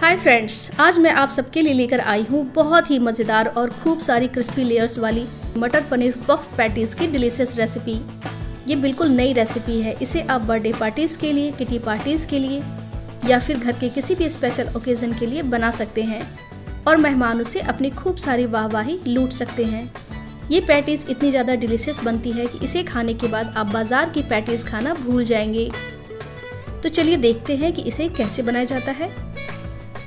Hi friends, आज मैं आप सबके लिए लेकर आई हूँ बहुत ही मज़ेदार और खूब सारी क्रिस्पी लेयर्स वाली मटर पनीर पफ पैटीज़ की डिलीशियस रेसिपी। ये बिल्कुल नई रेसिपी है। इसे आप बर्थडे पार्टीज़ के लिए, किटी पार्टीज़ के लिए या फिर घर के किसी भी स्पेशल ओकेज़न के लिए बना सकते हैं और मेहमानों से अपनी खूब सारी वाहवाही लूट सकते हैं। ये पैटीज़ इतनी ज़्यादा डिलीशियस बनती है कि इसे खाने के बाद आप बाज़ार की पैटीज़ खाना भूल जाएंगे। तो चलिए देखते हैं कि इसे कैसे बनाया जाता है।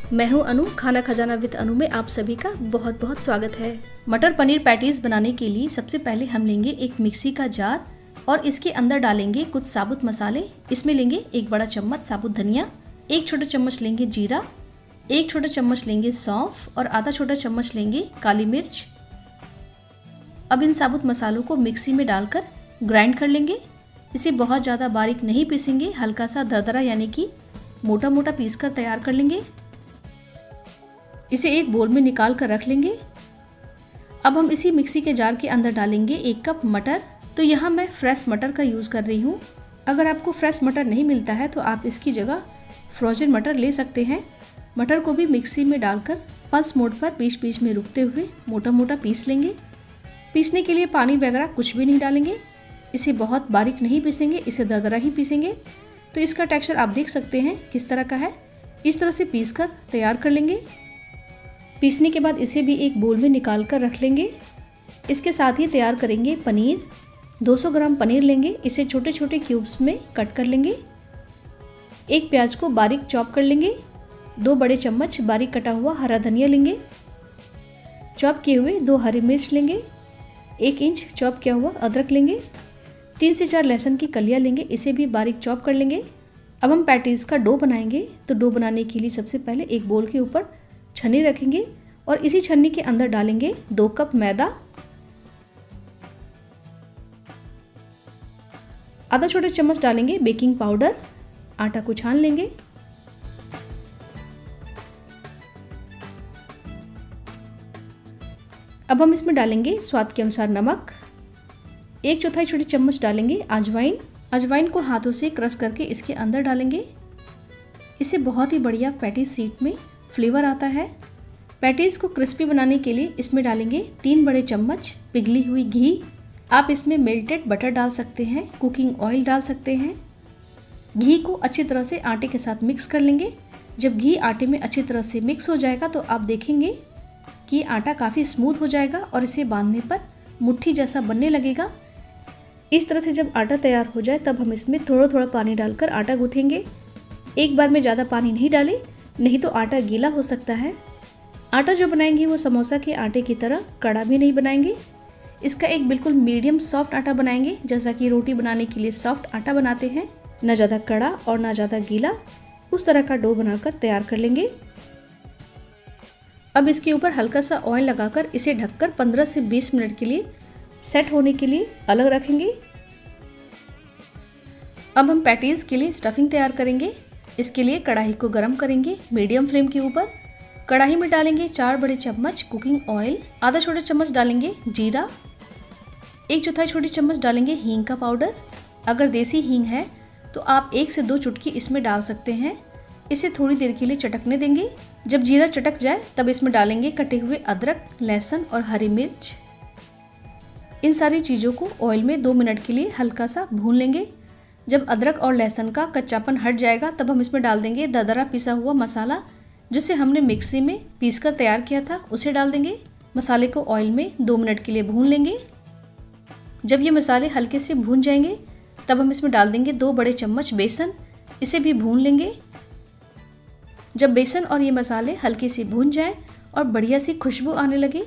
मैं हूं अनु, खाना खजाना विद अनु में आप सभी का बहुत बहुत स्वागत है। मटर पनीर पैटीज़ बनाने के लिए सबसे पहले हम लेंगे एक मिक्सी का जार और इसके अंदर डालेंगे कुछ साबुत मसाले। इसमें लेंगे एक बड़ा चम्मच साबुत धनिया, एक छोटा चम्मच लेंगे जीरा, एक छोटा चम्मच लेंगे सौंफ और आधा छोटा चम्मच लेंगे काली मिर्च। अब इन साबुत मसालों को मिक्सी में डालकर ग्राइंड कर लेंगे। इसे बहुत ज़्यादा बारीक नहीं पीसेंगे, हल्का सा दरदरा यानी कि मोटा मोटा पीस कर तैयार कर लेंगे। इसे एक बोल में निकाल कर रख लेंगे। अब हम इसी मिक्सी के जार के अंदर डालेंगे 1 कप मटर। तो यहाँ मैं फ्रेश मटर का यूज़ कर रही हूँ। अगर आपको फ्रेश मटर नहीं मिलता है तो आप इसकी जगह फ्रोजन मटर ले सकते हैं। मटर को भी मिक्सी में डालकर पल्स मोड पर बीच बीच में रुकते हुए मोटा मोटा पीस लेंगे। पीसने के लिए पानी वगैरह कुछ भी नहीं डालेंगे। इसे बहुत बारीक नहीं पीसेंगे, इसे दरदरा ही पीसेंगे। तो इसका टेक्सचर आप देख सकते हैं किस तरह का है। इस तरह से पीस कर तैयार कर लेंगे। पीसने के बाद इसे भी एक बोल में निकाल कर रख लेंगे। इसके साथ ही तैयार करेंगे पनीर। 200 ग्राम पनीर लेंगे, इसे छोटे छोटे क्यूब्स में कट कर लेंगे। एक प्याज को बारीक चॉप कर लेंगे। 2 बड़े चम्मच बारीक कटा हुआ हरा धनिया लेंगे। चॉप किए हुए 2 हरी मिर्च लेंगे। 1 इंच चॉप किया हुआ अदरक लेंगे। 3 से 4 लहसुन की कलियां लेंगे, इसे भी बारीक चॉप कर लेंगे। अब हम पैटीज़ का डो बनाएंगे। तो डो बनाने के लिए सबसे पहले एक बोल के ऊपर छन्नी रखेंगे और इसी छन्नी के अंदर डालेंगे 2 कप मैदा, आधा छोटा चम्मच डालेंगे बेकिंग पाउडर। आटा को छान लेंगे। अब हम इसमें डालेंगे स्वाद के अनुसार नमक। 1/4 छोटी चम्मच डालेंगे अजवाइन। अजवाइन को हाथों से क्रश करके इसके अंदर डालेंगे। इससे बहुत ही बढ़िया पैटीज़ सीट में फ्लेवर आता है। पैटीज़ को क्रिस्पी बनाने के लिए इसमें डालेंगे 3 बड़े चम्मच पिघली हुई घी। आप इसमें मेल्टेड बटर डाल सकते हैं, कुकिंग ऑयल डाल सकते हैं। घी को अच्छी तरह से आटे के साथ मिक्स कर लेंगे। जब घी आटे में अच्छी तरह से मिक्स हो जाएगा तो आप देखेंगे कि आटा काफ़ी स्मूथ हो जाएगा और इसे बांधने पर मुट्ठी जैसा बनने लगेगा। इस तरह से जब आटा तैयार हो जाए तब हम इसमें थोड़ा थोड़ा पानी डालकर आटा गूँथेंगे। एक बार में ज़्यादा पानी नहीं डालें, नहीं तो आटा गीला हो सकता है। आटा जो बनाएंगे वो समोसा के आटे की तरह कड़ा भी नहीं बनाएंगे। इसका एक बिल्कुल मीडियम सॉफ्ट आटा बनाएंगे, जैसा कि रोटी बनाने के लिए सॉफ्ट आटा बनाते हैं। ना ज़्यादा कड़ा और ना ज़्यादा गीला, उस तरह का डो बनाकर तैयार कर लेंगे। अब इसके ऊपर हल्का सा ऑयल लगाकर इसे ढककर 15 से 20 मिनट के लिए सेट होने के लिए अलग रखेंगे। अब हम पैटीज़ के लिए स्टफिंग तैयार करेंगे। इसके लिए कढ़ाई को गर्म करेंगे मीडियम फ्लेम के ऊपर। कढ़ाई में डालेंगे 4 बड़े चम्मच कुकिंग ऑयल, आधा छोटा चम्मच डालेंगे जीरा, 1/4 छोटी चम्मच डालेंगे हींग का पाउडर। अगर देसी हींग है तो आप 1 से 2 चुटकी इसमें डाल सकते हैं। इसे थोड़ी देर के लिए चटकने देंगे। जब जीरा चटक जाए तब इसमें डालेंगे कटे हुए अदरक, लहसुन और हरी मिर्च। इन सारी चीज़ों को ऑयल में 2 मिनट के लिए हल्का सा भून लेंगे। जब अदरक और लहसुन का कच्चापन हट जाएगा तब हम इसमें डाल देंगे दरदरा पिसा हुआ मसाला, जिसे हमने मिक्सी में पीसकर तैयार किया था, उसे डाल देंगे। मसाले को ऑयल में 2 मिनट के लिए भून लेंगे। जब ये मसाले हल्के से भून जाएंगे तब हम इसमें डाल देंगे 2 बड़े चम्मच बेसन, इसे भी भून लेंगे। जब बेसन और ये मसाले हल्के से भून जाएं और बढ़िया सी खुशबू आने लगे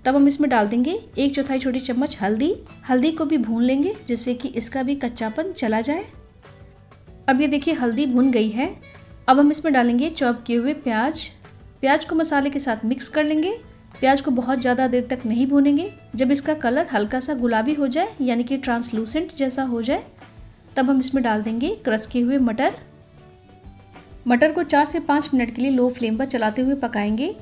तब हम इसमें डाल देंगे 1/4 छोटी चम्मच हल्दी। हल्दी को भी भून लेंगे जिससे कि इसका भी कच्चापन चला जाए। अब ये देखिए हल्दी भून गई है। अब हम इसमें डालेंगे चॉप किए हुए प्याज। प्याज को मसाले के साथ मिक्स कर लेंगे। प्याज को बहुत ज़्यादा देर तक नहीं भूनेंगे। जब इसका कलर हल्का सा गुलाबी हो जाए यानी कि ट्रांसलूसेंट जैसा हो जाए तब हम इसमें डाल देंगे क्रश किए हुए मटर। मटर को 4 से 5 मिनट के लिए लो फ्लेम पर चलाते हुए पकाएंगे।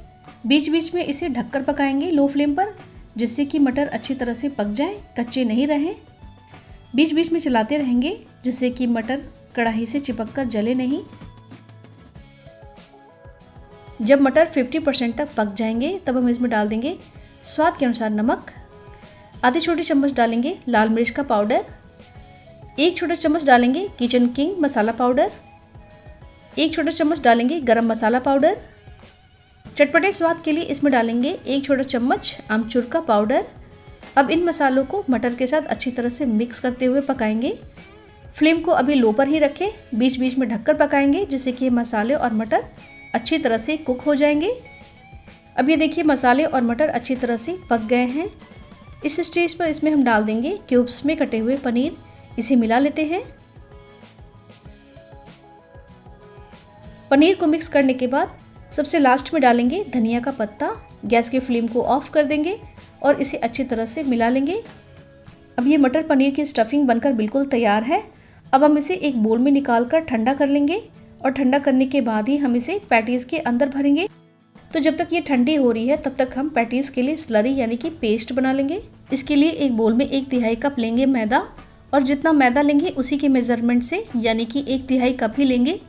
बीच बीच में इसे ढककर पकाएंगे लो फ्लेम पर, जिससे कि मटर अच्छी तरह से पक जाए, कच्चे नहीं रहें। बीच बीच में चलाते रहेंगे जिससे कि मटर कढ़ाई से चिपक कर जले नहीं। जब मटर 50% तक पक जाएंगे तब हम इसमें डाल देंगे स्वाद के अनुसार नमक, आधी छोटी चम्मच डालेंगे लाल मिर्च का पाउडर, 1 छोटा चम्मच डालेंगे किचन किंग मसाला पाउडर, 1 छोटा चम्मच डालेंगे गरम मसाला पाउडर। चटपटे स्वाद के लिए इसमें डालेंगे 1 छोटा चम्मच आमचूर का पाउडर। अब इन मसालों को मटर के साथ अच्छी तरह से मिक्स करते हुए पकाएंगे। फ्लेम को अभी लो पर ही रखें, बीच बीच में ढककर पकाएंगे जिससे कि मसाले और मटर अच्छी तरह से कुक हो जाएंगे। अब ये देखिए मसाले और मटर अच्छी तरह से पक गए हैं। इस स्टेज पर इसमें हम डाल देंगे क्यूब्स में कटे हुए पनीर। इसे मिला लेते हैं। पनीर को मिक्स करने के बाद सबसे लास्ट में डालेंगे धनिया का पत्ता। गैस की फ्लेम को ऑफ कर देंगे और इसे अच्छी तरह से मिला लेंगे। अब ये मटर पनीर की स्टफिंग बनकर बिल्कुल तैयार है। अब हम इसे एक बोल में निकाल कर ठंडा कर लेंगे और ठंडा करने के बाद ही हम इसे पैटीज के अंदर भरेंगे। तो जब तक ये ठंडी हो रही है तब तक हम पैटीज के लिए स्लरी यानी कि पेस्ट बना लेंगे। इसके लिए एक बोल में 1/3 कप लेंगे मैदा और जितना मैदा लेंगे उसी के मेजरमेंट से यानी कि 1/3 कप ही लेंगे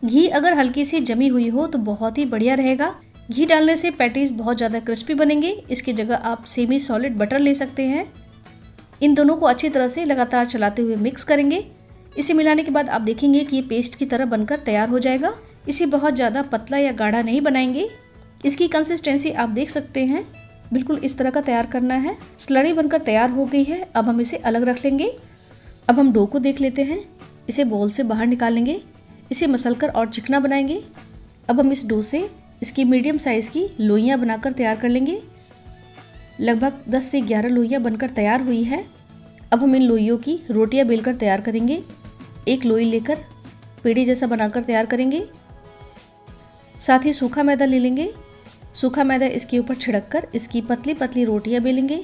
घी अगर हल्की सी जमी हुई हो तो बहुत ही बढ़िया रहेगा। घी डालने से पैटीज बहुत ज़्यादा क्रिस्पी बनेंगे। इसकी जगह आप सेमी सॉलिड बटर ले सकते हैं। इन दोनों को अच्छी तरह से लगातार चलाते हुए मिक्स करेंगे। इसे मिलाने के बाद आप देखेंगे कि ये पेस्ट की तरह बनकर तैयार हो जाएगा। इसे बहुत ज़्यादा पतला या गाढ़ा नहीं बनाएंगे। इसकी कंसिस्टेंसी आप देख सकते हैं, बिल्कुल इस तरह का तैयार करना है। स्लरी बनकर तैयार हो गई है। अब हम इसे अलग रख लेंगे। अब हम डो को देख लेते हैं। इसे बोल से बाहर निकालेंगे। इसे मसलकर और चिकना बनाएंगे। अब हम इस डो से इसकी मीडियम साइज़ की लोइयाँ बनाकर तैयार कर लेंगे। लगभग 10 से 11 लोइयाँ बनकर तैयार हुई है। अब हम इन लोइयों की रोटियाँ बेलकर तैयार करेंगे। एक लोई लेकर पेड़ी जैसा बनाकर तैयार करेंगे। साथ ही सूखा मैदा ले लेंगे। सूखा मैदा इसके ऊपर छिड़क कर इसकी पतली पतली रोटियाँ बेलेंगे।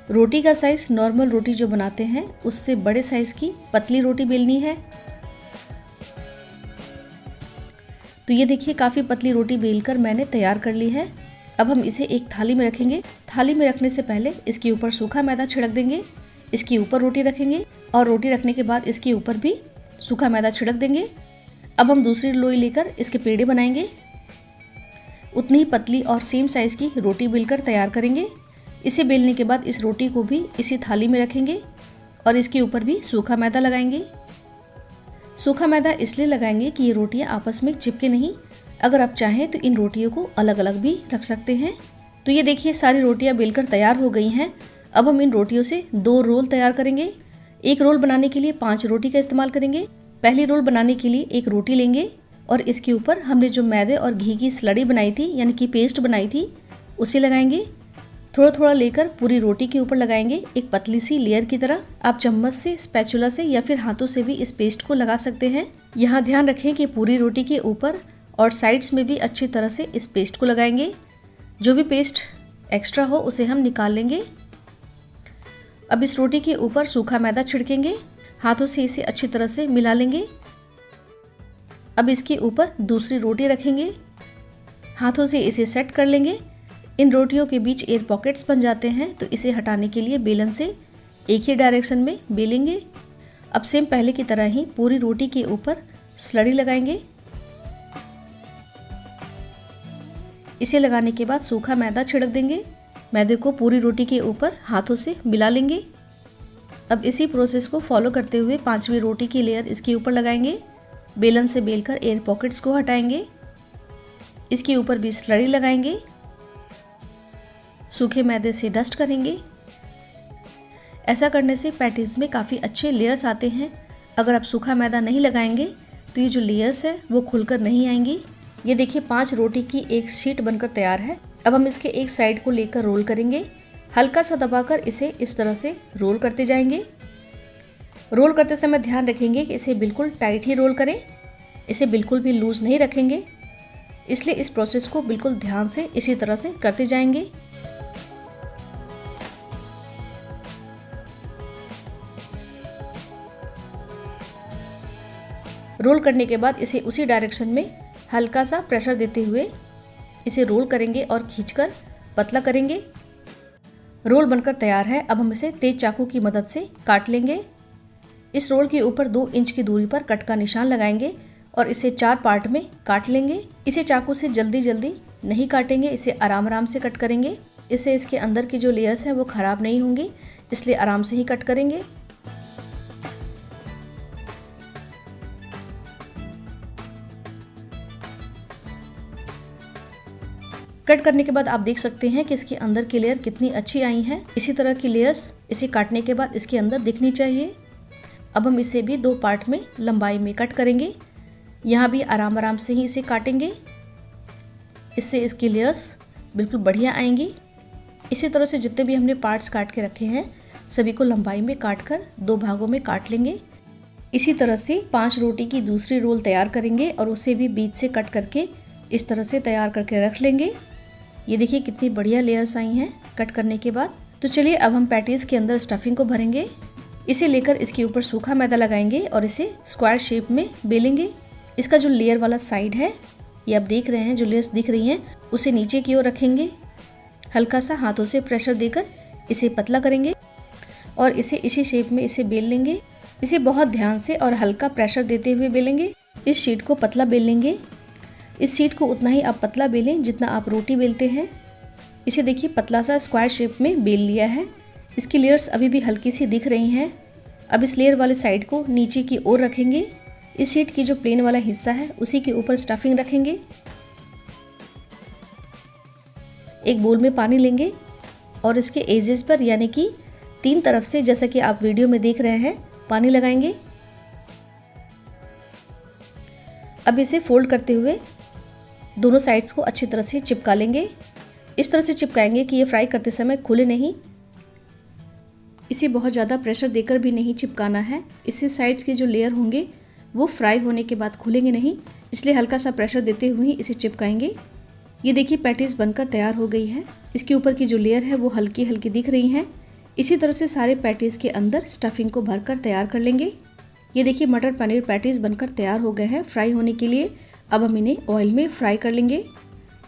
रोटी का साइज़ नॉर्मल रोटी जो बनाते हैं उससे बड़े साइज़ की पतली रोटी बेलनी है। तो ये देखिए काफ़ी पतली रोटी बेलकर मैंने तैयार कर ली है। अब हम इसे एक थाली में रखेंगे। थाली में रखने से पहले इसके ऊपर सूखा मैदा छिड़क देंगे। इसके ऊपर रोटी रखेंगे और रोटी रखने के बाद इसके ऊपर भी सूखा मैदा छिड़क देंगे। अब हम दूसरी लोई लेकर इसके पेड़े बनाएंगे। उतनी ही पतली और सेम साइज़ की रोटी बेलकर तैयार करेंगे। इसे बेलने के बाद इस रोटी को भी इसी थाली में रखेंगे और इसके ऊपर भी सूखा मैदा लगाएंगे। सूखा मैदा इसलिए लगाएंगे कि ये रोटियां आपस में चिपके नहीं। अगर आप चाहें तो इन रोटियों को अलग अलग भी रख सकते हैं। तो ये देखिए सारी रोटियां बेलकर तैयार हो गई हैं। अब हम इन रोटियों से 2 रोल तैयार करेंगे। एक रोल बनाने के लिए 5 रोटी का इस्तेमाल करेंगे। पहली रोल बनाने के लिए एक रोटी लेंगे और इसके ऊपर हमने जो मैदे और घी की स्लरी बनाई थी यानी कि पेस्ट बनाई थी उसे लगाएंगे। थोड़ा थोड़ा लेकर पूरी रोटी के ऊपर लगाएंगे, एक पतली सी लेयर की तरह। आप चम्मच से, स्पैचुला से या फिर हाथों से भी इस पेस्ट को लगा सकते हैं। यहाँ ध्यान रखें कि पूरी रोटी के ऊपर और साइड्स में भी अच्छी तरह से इस पेस्ट को लगाएंगे। जो भी पेस्ट एक्स्ट्रा हो उसे हम निकाल लेंगे। अब इस रोटी के ऊपर सूखा मैदा छिड़केंगे। हाथों से इसे अच्छी तरह से मिला लेंगे। अब इसके ऊपर दूसरी रोटी रखेंगे। हाथों से इसे सेट कर लेंगे। इन रोटियों के बीच एयर पॉकेट्स बन जाते हैं तो इसे हटाने के लिए बेलन से एक ही डायरेक्शन में बेलेंगे। अब सेम पहले की तरह ही पूरी रोटी के ऊपर स्लरी लगाएंगे। इसे लगाने के बाद सूखा मैदा छिड़क देंगे। मैदे को पूरी रोटी के ऊपर हाथों से मिला लेंगे। अब इसी प्रोसेस को फॉलो करते हुए 5वीं रोटी की लेयर इसके ऊपर लगाएंगे। बेलन से बेलकर एयर पॉकेट्स को हटाएंगे। इसके ऊपर भी स्लरी लगाएंगे। सूखे मैदे से डस्ट करेंगे। ऐसा करने से पैटीज में काफ़ी अच्छे लेयर्स आते हैं। अगर आप सूखा मैदा नहीं लगाएंगे तो ये जो लेयर्स हैं वो खुलकर नहीं आएंगी। ये देखिए 5 रोटी की एक शीट बनकर तैयार है। अब हम इसके एक साइड को लेकर रोल करेंगे। हल्का सा दबाकर इसे इस तरह से रोल करते जाएंगे। रोल करते समय ध्यान रखेंगे कि इसे बिल्कुल टाइट ही रोल करें। इसे बिल्कुल भी लूज नहीं रखेंगे। इसलिए इस प्रोसेस को बिल्कुल ध्यान से इसी तरह से करते जाएंगे। रोल करने के बाद इसे उसी डायरेक्शन में हल्का सा प्रेशर देते हुए इसे रोल करेंगे और खींचकर पतला करेंगे। रोल बनकर तैयार है। अब हम इसे तेज चाकू की मदद से काट लेंगे। इस रोल के ऊपर 2 इंच की दूरी पर कट का निशान लगाएंगे और इसे 4 पार्ट में काट लेंगे। इसे चाकू से जल्दी जल्दी नहीं काटेंगे, इसे आराम आराम से कट करेंगे। इससे इसके अंदर की जो लेयर्स हैं वो ख़राब नहीं होंगी, इसलिए आराम से ही कट करेंगे। कट करने के बाद आप देख सकते हैं कि इसके अंदर की लेयर कितनी अच्छी आई हैं। इसी तरह की लेयर्स इसे काटने के बाद इसके अंदर दिखनी चाहिए। अब हम इसे भी 2 पार्ट में लंबाई में कट करेंगे। यहाँ भी आराम आराम से ही इसे काटेंगे, इससे इसकी लेयर्स बिल्कुल बढ़िया आएंगी। इसी तरह से जितने भी हमने पार्ट्स काट के रखे हैं सभी को लंबाई में काट कर 2 भागों में काट लेंगे। इसी तरह से 5 रोटी की दूसरी रोल तैयार करेंगे और उसे भी बीच से कट करके इस तरह से तैयार करके रख लेंगे। ये देखिए कितनी बढ़िया लेयर्स आई हैं कट करने के बाद। तो चलिए अब हम पैटीज़ के अंदर स्टफिंग को भरेंगे। इसे लेकर इसके ऊपर सूखा मैदा लगाएंगे और इसे स्क्वायर शेप में बेलेंगे। इसका जो लेयर वाला साइड है, ये आप देख रहे हैं जो लेयर्स दिख रही हैं, उसे नीचे की ओर रखेंगे। हल्का सा हाथों से प्रेशर देकर इसे पतला करेंगे और इसे इसी शेप में इसे बेल लेंगे। इसे बहुत ध्यान से और हल्का प्रेशर देते हुए बेलेंगे। इस शीट को पतला बेल लेंगे। इस शीट को उतना ही आप पतला बेलें जितना आप रोटी बेलते हैं। इसे देखिए पतला सा स्क्वायर शेप में बेल लिया है। इसकी लेयर्स अभी भी हल्की सी दिख रही हैं। अब इस लेयर वाले साइड को नीचे की ओर रखेंगे। इस शीट की जो प्लेन वाला हिस्सा है उसी के ऊपर स्टफिंग रखेंगे। एक बोल में पानी लेंगे और इसके एजेस पर यानी कि 3 तरफ से, जैसा कि आप वीडियो में देख रहे हैं, पानी लगाएंगे। अब इसे फोल्ड करते हुए दोनों साइड्स को अच्छी तरह से चिपका लेंगे। इस तरह से चिपकाएंगे कि ये फ्राई करते समय खुले नहीं। इसे बहुत ज़्यादा प्रेशर देकर भी नहीं चिपकाना है, इससे साइड्स के जो लेयर होंगे वो फ्राई होने के बाद खुलेंगे नहीं, इसलिए हल्का सा प्रेशर देते हुए ही इसे चिपकाएंगे। ये देखिए पैटीज़ बनकर तैयार हो गई है। इसके ऊपर की जो लेयर है वो हल्की हल्की दिख रही हैं। इसी तरह से सारे पैटीज़ के अंदर स्टफिंग को भरकर तैयार कर लेंगे। ये देखिए मटर पनीर पैटीज़ बनकर तैयार हो गए हैं फ्राई होने के लिए। अब हम इन्हें ऑयल में फ्राई कर लेंगे।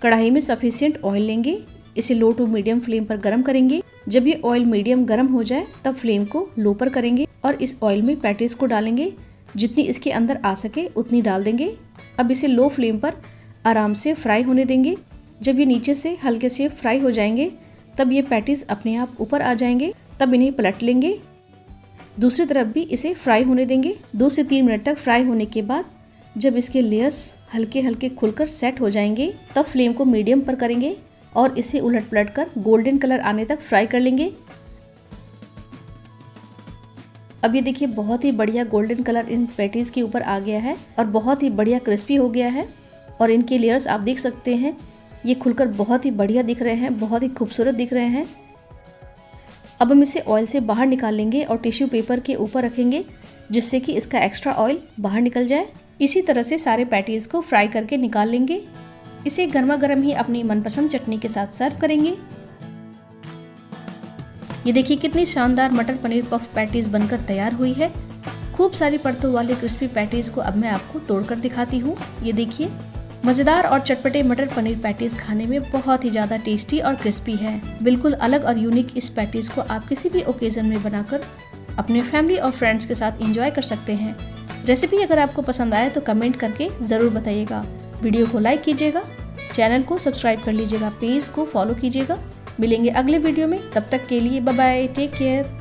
कढ़ाई में सफिशिएंट ऑयल लेंगे, इसे लो टू मीडियम फ्लेम पर गर्म करेंगे। जब ये ऑयल मीडियम गर्म हो जाए तब फ्लेम को लो पर करेंगे और इस ऑयल में पैटीज़ को डालेंगे। जितनी इसके अंदर आ सके उतनी डाल देंगे। अब इसे लो फ्लेम पर आराम से फ्राई होने देंगे। जब ये नीचे से हल्के से फ्राई हो जाएंगे तब ये पैटीज़ अपने आप ऊपर आ जाएंगे। तब इन्हें पलट लेंगे। दूसरी तरफ भी इसे फ्राई होने देंगे। 2 से 3 मिनट तक फ्राई होने के बाद जब इसके लेयर्स हल्के हल्के खुलकर सेट हो जाएंगे तब फ्लेम को मीडियम पर करेंगे और इसे उलट पलट कर गोल्डन कलर आने तक फ्राई कर लेंगे। अब ये देखिए बहुत ही बढ़िया गोल्डन कलर इन पैटीज़ के ऊपर आ गया है और बहुत ही बढ़िया क्रिस्पी हो गया है। और इनके लेयर्स आप देख सकते हैं, ये खुलकर बहुत ही बढ़िया दिख रहे हैं, बहुत ही खूबसूरत दिख रहे हैं। अब हम इसे ऑयल से बाहर निकाल लेंगे और टिश्यू पेपर के ऊपर रखेंगे जिससे कि इसका एक्स्ट्रा ऑयल बाहर निकल जाए। इसी तरह से सारे पैटीज़ को फ्राई करके निकाल लेंगे। इसे गर्मा गर्म ही अपनी मनपसंद चटनी के साथ सर्व करेंगे। ये देखिए कितनी शानदार मटर पनीर पफ पैटीज़ बनकर तैयार हुई है। खूब सारी परतों वाले क्रिस्पी पैटीज़ को अब मैं आपको तोड़कर दिखाती हूँ। ये देखिए मज़ेदार और चटपटे मटर पनीर पैटीज़ खाने में बहुत ही ज़्यादा टेस्टी और क्रिस्पी है। बिल्कुल अलग और यूनिक इस पैटीज़ को आप किसी भी ओकेजन में बनाकर अपने फैमिली और फ्रेंड्स के साथ एंजॉय कर सकते हैं। रेसिपी अगर आपको पसंद आए तो कमेंट करके ज़रूर बताइएगा। वीडियो को लाइक कीजिएगा, चैनल को सब्सक्राइब कर लीजिएगा, पेज को फॉलो कीजिएगा। मिलेंगे अगले वीडियो में, तब तक के लिए बाय बाय, टेक केयर।